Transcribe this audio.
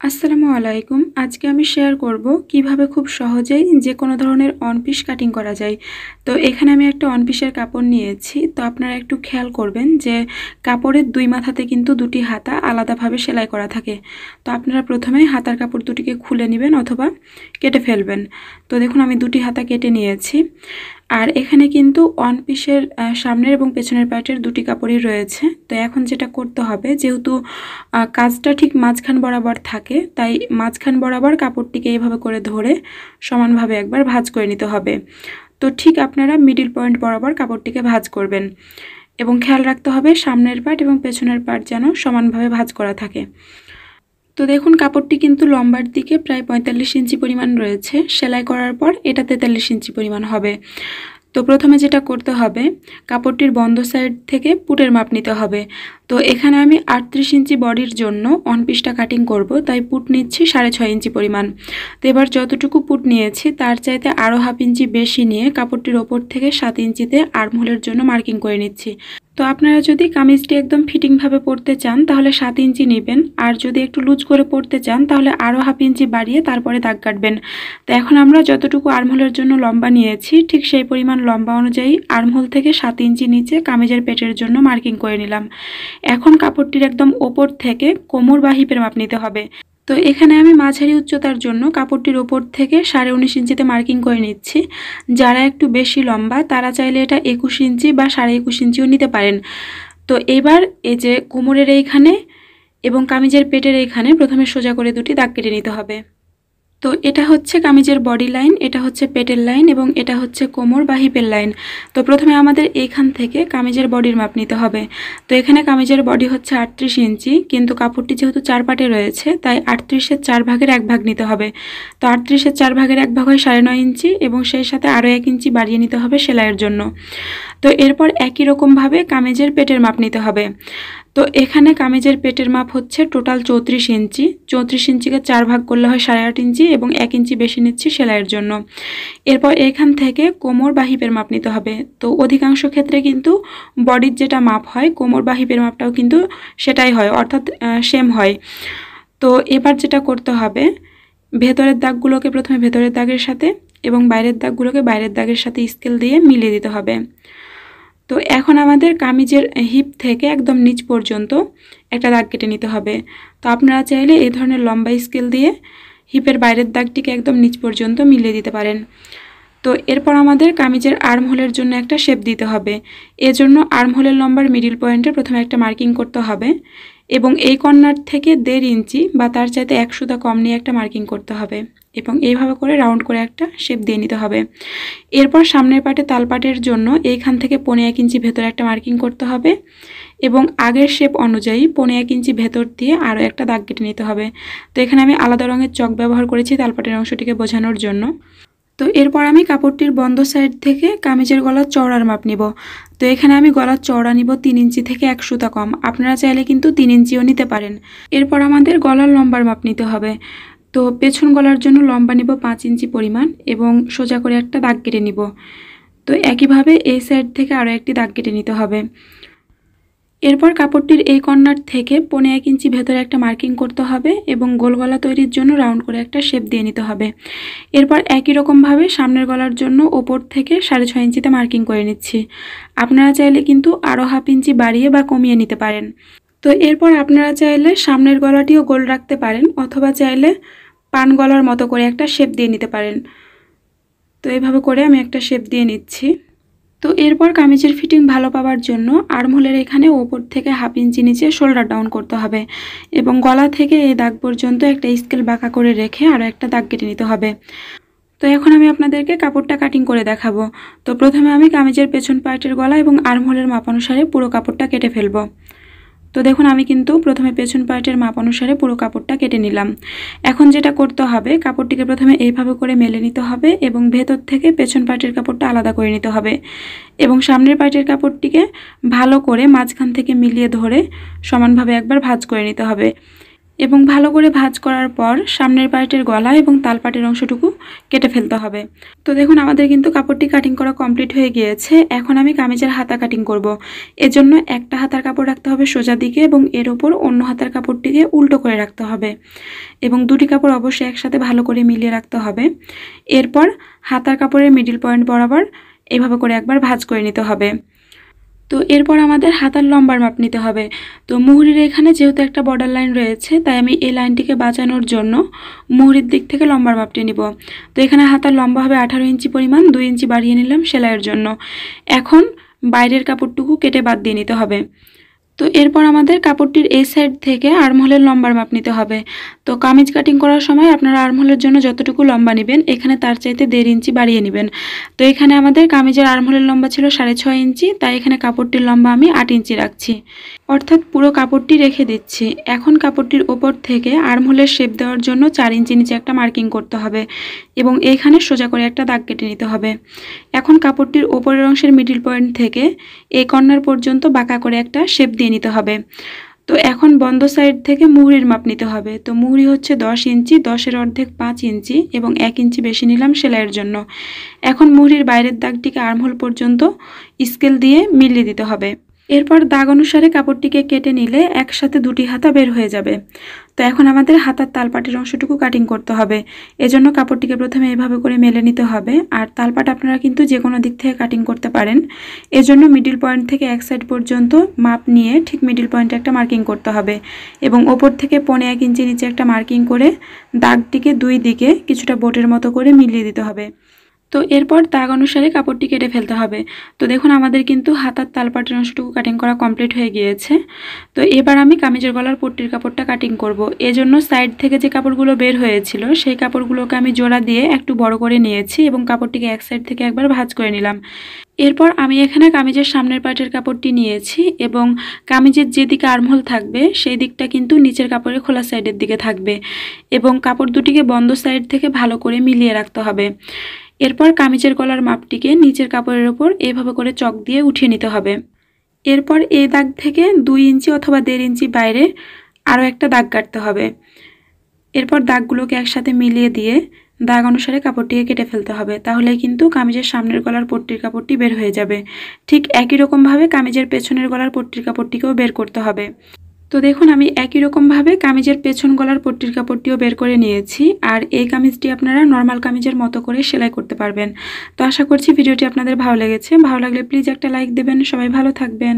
আসসালামু আলাইকুম। আজকে আমি শেয়ার করব কিভাবে খুব সহজেই যে কোনো ধরনের অন পিস কাটিং করা যায়। তো এখানে আমি একটা অন পিসের কাপড় নিয়েছি। তো আপনারা একটু খেয়াল করবেন যে কাপড়ের দুই মাথাতে কিন্তু দুটি হাতা আলাদাভাবে সেলাই করা থাকে। তো আপনারা প্রথমে হাতার কাপড় দুটিকে খুলে নেবেন অথবা কেটে ফেলবেন। তো দেখুন আমি দুটি হাতা কেটে নিয়েছি। আর এখানে কিন্তু অন পিসের সামনের এবং পেছনের পার্টের দুটি কাপড়ই রয়েছে। তো এখন যেটা করতে হবে, যেহেতু কাজটা ঠিক মাঝখান বরাবর থাকে, তাই মাঝখান বরাবর কাপড়টিকে এইভাবে করে ধরে সমানভাবে একবার ভাঁজ করে নিতে হবে। তো ঠিক আপনারা মিডিল পয়েন্ট বরাবর কাপড়টিকে ভাঁজ করবেন এবং খেয়াল রাখতে হবে সামনের পার্ট এবং পেছনের পার্ট যেন সমানভাবে ভাঁজ করা থাকে। তো দেখুন কাপড়টি কিন্তু লম্বার দিকে প্রায় 45 ইঞ্চি পরিমাণ রয়েছে। সেলাই করার পর এটা 43 ইঞ্চি পরিমাণ হবে। তো প্রথমে যেটা করতে হবে, কাপড়টির বন্ধ সাইড থেকে পুটের মাপ নিতে হবে। তো এখানে আমি 38 ইঞ্চি বডির জন্য অন পিসটা কাটিং করব, তাই পুট নিচ্ছি 6.5 ইঞ্চি পরিমাণ। তো এবার যতটুকু পুট নিয়েছি তার চাইতে আরও হাফ ইঞ্চি বেশি নিয়ে কাপড়টির ওপর থেকে 7 ইঞ্চিতে আর্মহোলের জন্য মার্কিং করে নিচ্ছি। তো আপনারা যদি কামিজটি একদম ফিটিংভাবে পরতে চান তাহলে 7 ইঞ্চি নেবেন, আর যদি একটু লুজ করে পরতে চান তাহলে আরও হাফ ইঞ্চি বাড়িয়ে তারপরে দাগ কাটবেন। তো এখন আমরা যতটুকু আর্মহোলের জন্য লম্বা নিয়েছি ঠিক সেই পরিমাণ লম্বা অনুযায়ী আর্মহোল থেকে 7 ইঞ্চি নিচে কামিজের পেটের জন্য মার্কিং করে নিলাম। এখন কাপড়টির একদম ওপর থেকে কোমর বা হিপের মাপ নিতে হবে। তো এখানে আমি মাঝারি উচ্চতার জন্য কাপড়টির ওপর থেকে 19.5 ইঞ্চিতে মার্কিং করে নিচ্ছি। যারা একটু বেশি লম্বা তারা চাইলে এটা 21 ইঞ্চি বা 21.5 ইঞ্চিও নিতে পারেন। তো এবার এই যে কোমরের এইখানে এবং কামিজের পেটের এইখানে প্রথমে সোজা করে দুটি দাগ কেটে নিতে হবে। তো এটা হচ্ছে কামিজের বডি লাইন, এটা হচ্ছে পেটের লাইন এবং এটা হচ্ছে কোমর বা হিপের লাইন। তো প্রথমে আমাদের এইখান থেকে কামিজের বডির মাপ নিতে হবে। তো এখানে কামিজের বডি হচ্ছে 38 ইঞ্চি, কিন্তু কাপড়টি যেহেতু 4 পাটে রয়েছে তাই 38-এর 4 ভাগের 1 ভাগ নিতে হবে। তো 38-এর 4 ভাগের 1 ভাগ হয় 9.5 ইঞ্চি এবং সেই সাথে আরও 1 ইঞ্চি বাড়িয়ে নিতে হবে সেলাইয়ের জন্য। তো এরপর একই রকমভাবে কামিজের পেটের মাপ নিতে হবে। তো এখানে কামিজের পেটের মাপ হচ্ছে টোটাল 34 ইঞ্চি। 34 ইঞ্চিকে 4 ভাগ করলে হয় 8.5 ইঞ্চি এবং 1 ইঞ্চি বেশি নিচ্ছি সেলাইয়ের জন্য। এরপর এখান থেকে কোমর বা হিপের মাপ নিতে হবে। তো অধিকাংশ ক্ষেত্রে কিন্তু বডির যেটা মাপ হয় কোমর বা হিপের মাপটাও কিন্তু সেটাই হয়, অর্থাৎ সেম হয়। তো এবার যেটা করতে হবে, ভেতরের দাগগুলোকে প্রথমে ভেতরের দাগের সাথে এবং বাইরের দাগগুলোকে বাইরের দাগের সাথে স্কেল দিয়ে মিলিয়ে দিতে হবে। তো এখন আমাদের কামিজের হিপ থেকে একদম নিচ পর্যন্ত একটা দাগ কেটে নিতে হবে। তো আপনারা চাইলে এই ধরনের লম্বা স্কেল দিয়ে হিপের বাইরের দাগটিকে একদম নিচ পর্যন্ত মিলিয়ে দিতে পারেন। তো এরপর আমাদের কামিজের আর্মহোলের জন্য একটা শেপ দিতে হবে। এজন্য আর্মহোলের লম্বার মিডিল পয়েন্টে প্রথমে একটা মার্কিং করতে হবে এবং এই কর্নার থেকে 1.5 ইঞ্চি বা তার চাইতে 1 সুতা কম নিয়ে একটা মার্কিং করতে হবে এবং এইভাবে করে রাউন্ড করে একটা শেপ দিয়ে নিতে হবে। এরপর সামনের পাটে তালপাটের জন্য এইখান থেকে 1.5 ইঞ্চি ভেতরে একটা মার্কিং করতে হবে এবং আগের শেপ অনুযায়ী 1.5 ইঞ্চি ভেতর দিয়ে আরও একটা দাগ কেটে নিতে হবে। তো এখানে আমি আলাদা রঙের চক ব্যবহার করেছি তালপাটের অংশটিকে বোঝানোর জন্য। তো এরপর আমি কাপড়টির বন্ধ সাইড থেকে কামিজের গলার চওড়ার মাপ নিব। তো এখানে আমি গলার চওড়া নিব 3 ইঞ্চি থেকে 1 সুতা কম। আপনারা চাইলে কিন্তু 3 ইঞ্চিও নিতে পারেন। এরপর আমাদের গলার লম্বার মাপ নিতে হবে। তো পেছন গলার জন্য লম্বা নিব 5 ইঞ্চি পরিমাণ এবং সোজা করে একটা দাগ কেটে নিব। তো একইভাবে এই সাইড থেকে আরও একটি দাগ কেটে নিতে হবে। এরপর কাপড়টির এই কর্নার থেকে 1.5 ইঞ্চি ভেতরে একটা মার্কিং করতে হবে এবং গোল গলা তৈরির জন্য রাউন্ড করে একটা শেপ দিয়ে নিতে হবে। এরপর একই রকমভাবে সামনের গলার জন্য ওপর থেকে 6.5 ইঞ্চিতে মার্কিং করে নিচ্ছি। আপনারা চাইলে কিন্তু আরও হাফ ইঞ্চি বাড়িয়ে বা কমিয়ে নিতে পারেন। তো এরপর আপনারা চাইলে সামনের গলাটিও গোল রাখতে পারেন অথবা চাইলে পান গলার মতো করে একটা শেপ দিয়ে নিতে পারেন। তো এইভাবে করে আমি একটা শেপ দিয়ে নিচ্ছি। তো এরপর কামিজের ফিটিং ভালো পাওয়ার জন্য আর্মহোলের এখানে ওপর থেকে হাফ ইঞ্চি নিচে শোল্ডার ডাউন করতে হবে এবং গলা থেকে এই দাগ পর্যন্ত একটা স্কেল বাঁকা করে রেখে আরও একটা দাগ কেটে নিতে হবে। তো এখন আমি আপনাদেরকে কাপড়টা কাটিং করে দেখাবো। তো প্রথমে আমি কামিজের পেছন পার্টের গলা এবং আর্মহোলের মাপ অনুসারে পুরো কাপড়টা কেটে ফেলবো। তো দেখুন আমি কিন্তু প্রথমে পেছন পার্টের মাপ অনুসারে পুরো কাপড়টা কেটে নিলাম। এখন যেটা করতে হবে, কাপড়টিকে প্রথমে এইভাবে করে মেলে নিতে হবে এবং ভেতর থেকে পেছন পার্টের কাপড়টা আলাদা করে নিতে হবে এবং সামনের পার্টের কাপড়টিকে ভালো করে মাঝখান থেকে মিলিয়ে ধরে সমানভাবে একবার ভাঁজ করে নিতে হবে। এবং ভালো করে ভাঁজ করার পর সামনের পার্টের গলা এবং তালপাটের অংশটুকু কেটে ফেলতে হবে। তো দেখুন আমাদের কিন্তু কাপড়টি কাটিং করা কমপ্লিট হয়ে গিয়েছে। এখন আমি কামিজের হাতা কাটিং করব। এজন্য একটা হাতার কাপড় রাখতে হবে সোজা দিকে এবং এর ওপর অন্য হাতার কাপড়টিকে উল্টো করে রাখতে হবে এবং দুটি কাপড় অবশ্যই একসাথে ভালো করে মিলিয়ে রাখতে হবে। এরপর হাতার কাপড়ের মিডল পয়েন্ট বরাবর এভাবে করে একবার ভাঁজ করে নিতে হবে। তো এরপর আমাদের হাতার লম্বার মাপ নিতে হবে। তো মুহুরির এখানে যেহেতু একটা বর্ডার লাইন রয়েছে, তাই আমি এই লাইনটিকে বাঁচানোর জন্য মুহুরির দিক থেকে লম্বার মাপটি নিব। তো এখানে হাতার লম্বা হবে 18 ইঞ্চি পরিমাণ, 2 ইঞ্চি বাড়িয়ে নিলাম সেলাইয়ের জন্য। এখন বাইরের কাপড়টুকু কেটে বাদ দিয়ে নিতে হবে। তো এরপর আমাদের কাপড়টির এই সাইড থেকে আর্মহোলের লম্বার মাপ নিতে হবে। তো কামিজ কাটিং করার সময় আপনারা আর্মহোলের জন্য যতটুকু লম্বা নেবেন এখানে তার চাইতে 1.5 ইঞ্চি বাড়িয়ে নেবেন। তো এখানে আমাদের কামিজের আর্মহোলের লম্বা ছিল 6.5 ইঞ্চি, তাই এখানে কাপড়টির লম্বা আমি 8 ইঞ্চি রাখছি, অর্থাৎ পুরো কাপড়টি রেখে দিচ্ছি। এখন কাপড়টির ওপর থেকে আর্মহোলের শেপ দেওয়ার জন্য 4 ইঞ্চি নিচে একটা মার্কিং করতে হবে এবং এইখানে সোজা করে একটা দাগ কেটে নিতে হবে। এখন কাপড়টির ওপরের অংশের মিডল পয়েন্ট থেকে এই কর্নার পর্যন্ত বাঁকা করে একটা শেপ দিয়ে নিতে হবে। তো এখন বন্ধ সাইড থেকে মুহুরির মাপ নিতে হবে। তো মুহুরি হচ্ছে 10 ইঞ্চি, 10-এর অর্ধেক 5 ইঞ্চি এবং 1 ইঞ্চি বেশি নিলাম সেলাইয়ের জন্য। এখন মুহুরির বাইরের দাগটিকে আর্মহোল পর্যন্ত স্কেল দিয়ে মিলিয়ে দিতে হবে। এরপর দাগ অনুসারে কাপড়টিকে কেটে নিলে একসাথে দুটি হাতা বের হয়ে যাবে। তো এখন আমাদের হাতার তালপাটের অংশটুকু কাটিং করতে হবে। এজন্য কাপড়টিকে প্রথমে এভাবে করে মেলে নিতে হবে। আর তালপাট আপনারা কিন্তু যে কোনো দিক থেকে কাটিং করতে পারেন। এজন্য মিডল পয়েন্ট থেকে এক সাইড পর্যন্ত মাপ নিয়ে ঠিক মিডল পয়েন্টে একটা মার্কিং করতে হবে এবং ওপর থেকে 1.25 ইঞ্চি নিচে একটা মার্কিং করে দাগটিকে দুই দিকে কিছুটা বোটের মতো করে মিলিয়ে দিতে হবে। তো এরপর দাগ অনুসারে কাপড়টি কেটে ফেলতে হবে। তো দেখুন আমাদের কিন্তু হাতার তালপাটের অংশটুকু কাটিং করা কমপ্লিট হয়ে গিয়েছে। তো এবার আমি কামিজের গলার পট্টির কাপড়টা কাটিং করব। এজন্য সাইড থেকে যে কাপড়গুলো বের হয়েছিল সেই কাপড়গুলোকে আমি জোড়া দিয়ে একটু বড় করে নিয়েছি এবং কাপড়টিকে এক সাইড থেকে একবার ভাঁজ করে নিলাম। এরপর আমি এখানে কামিজের সামনের পার্টের কাপড়টি নিয়েছি এবং কামিজের যেদিকে আর্মহোল থাকবে সেই দিকটা কিন্তু নিচের কাপড়ের খোলা সাইডের দিকে থাকবে এবং কাপড় দুটিকে বন্ধ সাইড থেকে ভালো করে মিলিয়ে রাখতে হবে। এরপর কামিজের গলার মাপটিকে নিচের কাপড়ের ওপর এভাবে করে চক দিয়ে উঠিয়ে নিতে হবে। এরপর এই দাগ থেকে 2 ইঞ্চি অথবা 1.5 ইঞ্চি বাইরে আরও একটা দাগ কাটতে হবে। এরপর দাগগুলোকে একসাথে মিলিয়ে দিয়ে দাগ অনুসারে কাপড়টিকে কেটে ফেলতে হবে। তাহলে কিন্তু কামিজের সামনের গলার পট্টির কাপড়টি বের হয়ে যাবে। ঠিক একই রকমভাবে কামিজের পেছনের গলার পট্টির কাপড়টিকেও বের করতে হবে। তো দেখুন আমি একই রকমভাবে কামিজের পেছন গলার পট্টির কাপড়টিও বের করে নিয়েছি। আর এই কামিজটি আপনারা নর্মাল কামিজের মতো করে সেলাই করতে পারবেন। তো আশা করছি ভিডিওটি আপনাদের ভালো লেগেছে। ভালো লাগলে প্লিজ একটা লাইক দেবেন। সবাই ভালো থাকবেন।